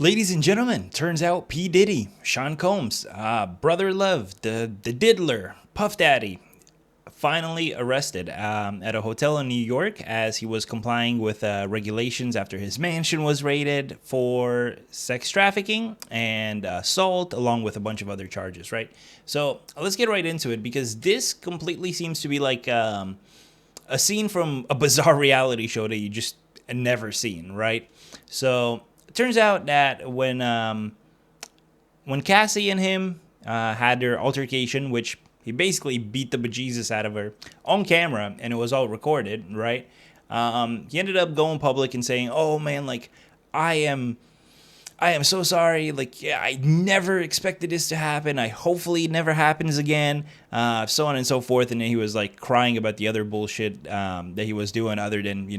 Ladies and gentlemen, turns out P. Diddy, Sean Combs, Brother Love, the Diddler, Puff Daddy, finally arrested at a hotel in New York as he was complying with regulations after his mansion was raided for sex trafficking and assault, along with a bunch of other charges, right? So let's get right into it because this completely seems to be like a scene from a bizarre reality show that you just never seen, right? So it turns out that when Cassie and him had their altercation, which he basically beat the bejesus out of her on camera, and it was all recorded, right? He ended up going public and saying, "Oh man, like I am I am so sorry. Like, yeah, I never expected this to happen. I hopefully it never happens again. So on and so forth. And then he was like crying about the other bullshit that he was doing, other than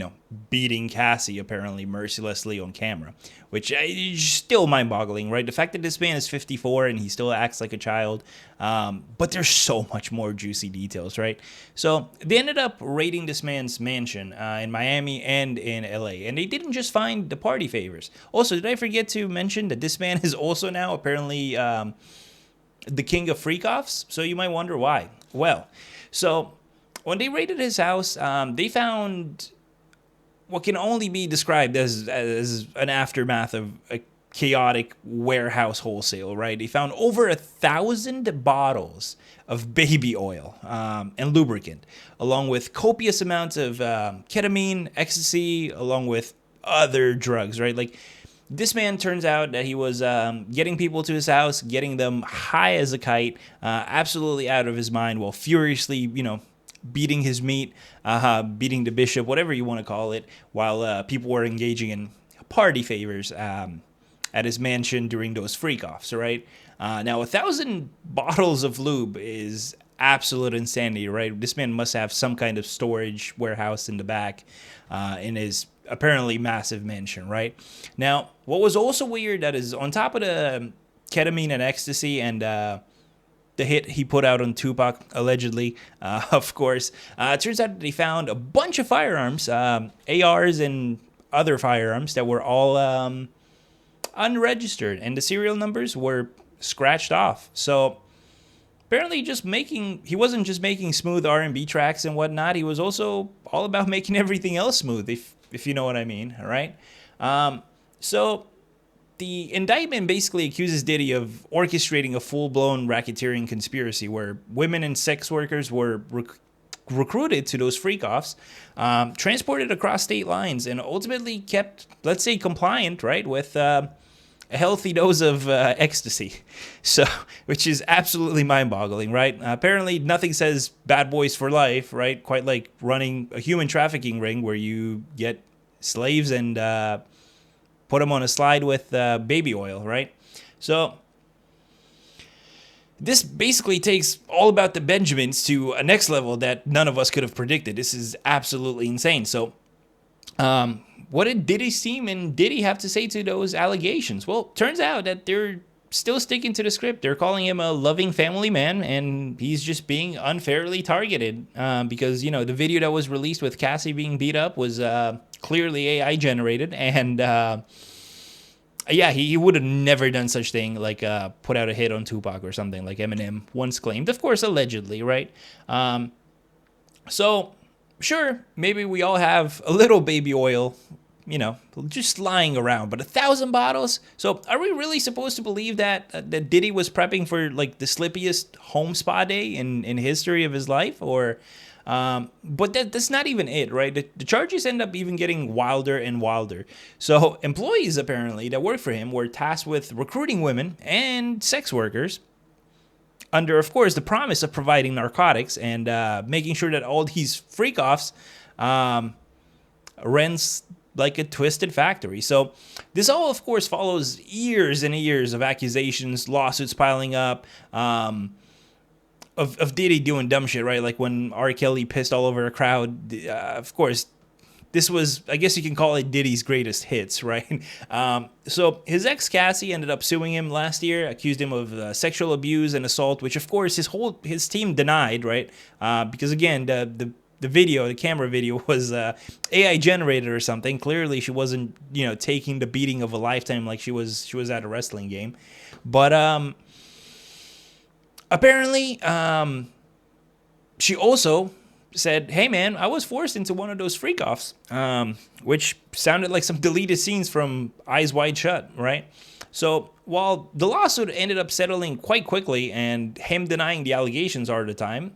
beating Cassie apparently mercilessly on camera, which is still mind-boggling, right? The fact that this man is 54 and he still acts like a child. But there's so much more juicy details, right? So they ended up raiding this man's mansion in Miami and in LA, and they didn't just find the party favors. Also, did I forget to mention that this man is also now apparently the king of freak-offs? So you might wonder why. Well, so when they raided his house, they found what can only be described as an aftermath of a chaotic warehouse wholesale, right? They found over 1,000 bottles of baby oil and lubricant, along with copious amounts of ketamine, ecstasy, along with other drugs, right? Like, this man turns out that he was getting people to his house, getting them high as a kite, absolutely out of his mind, while furiously, beating his meat, beating the bishop, whatever you want to call it, while people were engaging in party favors at his mansion during those freak-offs, right? Now, 1,000 bottles of lube is absolute insanity, right? This man must have some kind of storage warehouse in the back in his apparently massive mansion, right? Now, what was also weird that is on top of the ketamine and ecstasy and the hit he put out on Tupac, allegedly, of course. It turns out that they found a bunch of firearms, ARs and other firearms that were all unregistered, and the serial numbers were scratched off. So apparently, he wasn't just making smooth R&B tracks and whatnot. He was also all about making everything else smooth, if you know what I mean, all right? So the indictment basically accuses Diddy of orchestrating a full-blown racketeering conspiracy where women and sex workers were recruited to those freak-offs, transported across state lines, and ultimately kept, let's say, compliant, right, with a healthy dose of ecstasy. So, which is absolutely mind-boggling, right? Apparently, nothing says bad boys for life, right? Quite like running a human trafficking ring where you get slaves and put them on a slide with baby oil, right? So this basically takes All About the Benjamins to a next level that none of us could have predicted. This is absolutely insane. So what did Diddy's team and Diddy have to say to those allegations? Well, turns out that they're still sticking to the script. They're calling him a loving family man, and he's just being unfairly targeted because, the video that was released with Cassie being beat up was clearly AI generated, and yeah, he would have never done such thing like put out a hit on Tupac or something like Eminem once claimed. Of course, allegedly, right? So, sure, maybe we all have a little baby oil, just lying around, but 1,000 bottles. So, are we really supposed to believe that Diddy was prepping for like the slippiest home spa day in history of his life, or? But that's not even it, right? The charges end up even getting wilder and wilder. So employees apparently that work for him were tasked with recruiting women and sex workers under, of course, the promise of providing narcotics and making sure that all these freak-offs runs like a twisted factory. So this all, of course, follows years and years of accusations, lawsuits piling up, of Diddy doing dumb shit, right? Like when R. Kelly pissed all over a crowd. Of course, this was, I guess you can call it Diddy's greatest hits, right? So his ex Cassie ended up suing him last year, accused him of sexual abuse and assault, which of course his team denied, right? Because again, the camera video was AI generated or something. Clearly, she wasn't, taking the beating of a lifetime like she was at a wrestling game. But apparently, she also said, "Hey man, I was forced into one of those freak offs," which sounded like some deleted scenes from Eyes Wide Shut, right? So while the lawsuit ended up settling quite quickly and him denying the allegations all the time,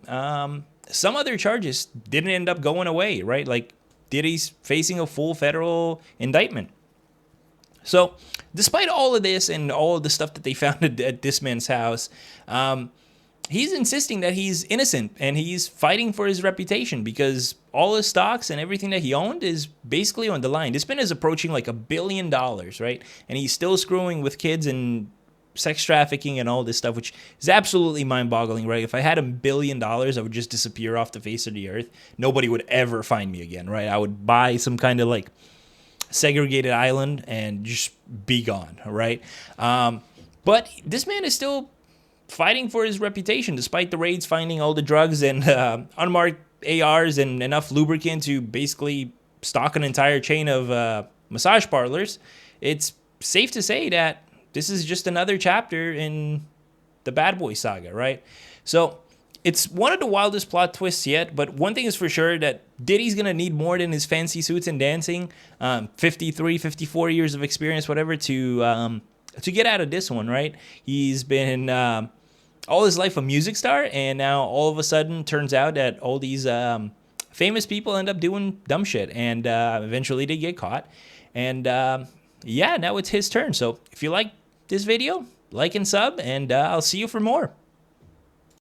some other charges didn't end up going away, right? Like Diddy's facing a full federal indictment. So, despite all of this and all of the stuff that they found at this man's house, he's insisting that he's innocent and he's fighting for his reputation because all his stocks and everything that he owned is basically on the line. This man is approaching like $1 billion, right? And he's still screwing with kids and sex trafficking and all this stuff, which is absolutely mind-boggling, right? If I had $1 billion, I would just disappear off the face of the earth. Nobody would ever find me again, right? I would buy some kind of like segregated island and just be gone, right? But this man is still fighting for his reputation despite the raids finding all the drugs and unmarked ARs and enough lubricant to basically stock an entire chain of massage parlors. It's safe to say that this is just another chapter in the Bad Boy saga, right? So it's one of the wildest plot twists yet, but one thing is for sure that Diddy's going to need more than his fancy suits and dancing, 53, 54 years of experience, whatever, to get out of this one, right? He's been all his life a music star, and now all of a sudden turns out that all these famous people end up doing dumb shit, and eventually they get caught. And now it's his turn. So if you like this video, like and sub, and I'll see you for more.